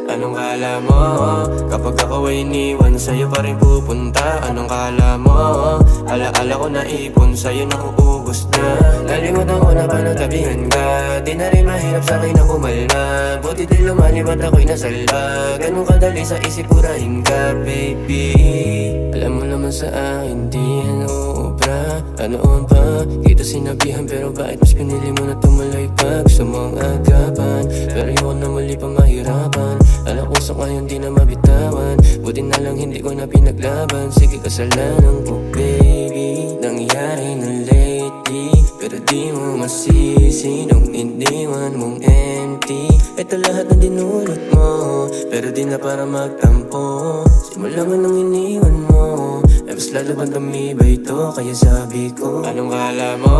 Anong kala mo? Kapag ako ay iniwan, sa'yo pa rin pupunta. Anong kala mo? Alaala ko na ipon, sa'yo nauubos na. Nalimutan ko na paano tabihan ka. Di na rin mahirap sa'kin na kumalma. Buti din lumalipat ako'y nasalba. Ganun kadali sa isip purahin ka, baby. Alam mo naman sa akin, di yan uubra. Anoon pa, kita sinabihan, pero bakit mas pinili mo na tumuloy pa? Gusto mong agapan, pero ayoko na muli pa mahirapan. Alam ko sa ngayon di na mabitawan. Buti na lang hindi ko na pinaglaban. Sige kasalanan ko, baby. Nangyari na lately, pero di mo masisi nung iniwan mong empty. Ito lahat na dinulot mo, pero di na para magtampo. Simula nga nang iniwan mo, mas lalo bang tumibay ito? Kaya sabi ko, anong kala mo?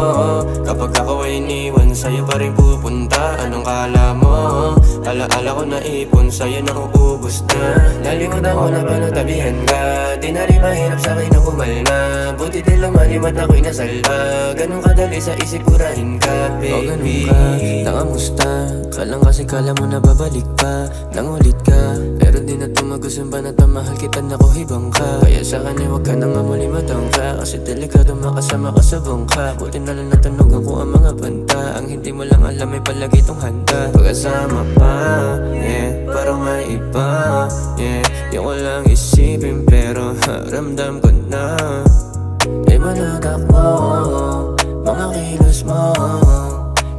Kapag ako ay iniwan, sa'yo pa rin pupunta. Anong kala mo? Alaala ko na ipon, sa'yo nauubos na. Nalimutan ko na paano tabihan ka. Di na rin mahirap sa'kin na kumalma. Buti din lumalimat ako'y nasalba. Ganun kadali sa isip purahin ka, baby. O ganun ka, nakamusta? Kalang kasi kala mo na babalik pa. Nangulit ka, pero di na tumagusin ba na tamahal kita na ko hibang ka. Kaya sa kanya wag ka na nga muli matangka. Kasi delikado makasama ka sa bangka. Buti na lang natanugan ko ang mga banta. Ang hindi mo lang alam ay palagi itong handa. Pagkasama pa, yeah, parang may iba, yeah. Yung ko lang isipin pero ramdam ko na. Iba na takbo, mga kilos mo.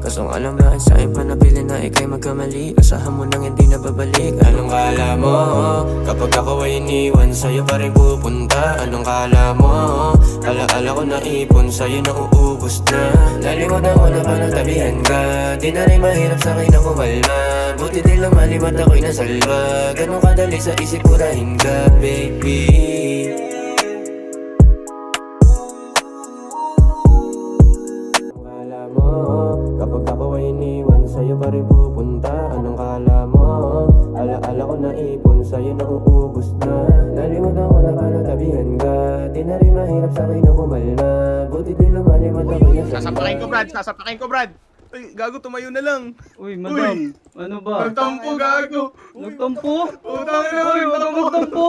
Kasong alam lahat sa'yo pa napili na ikay magkamali. Asahan mo nang hindi na babalik. Anong kala mo? Kapag ako ay iniwan, sa'yo pa rin pupunta. Anong kala mo? Alaala ko na ipon, sa'yo nauubos na. Nalimutan ko na paano tabihan ka. Di na rin mahirap sa'kin na kumalma. Buti din lumalimat ako'y nasalba. Ganun kadali sa isip purahin ka, baby. Kapag ako ay iniwan, sa'yo pa rin pupunta. Anong kala mo? Alaala ko na ipon, sa'yo nauubos na. Nalimutan ko na paano tabihan ka. Di na rin mahirap sa'kin na kumalma. Buti din lumalimat ako'y nasalba. Sasapakin ko, Brad! Sasapakin ko, Brad! Ay, gago, tumayo na lang! Uy, madam, ano ba? Nagtampo, gago! Nagtampo? Utang na! Uy, wag kang magtampo!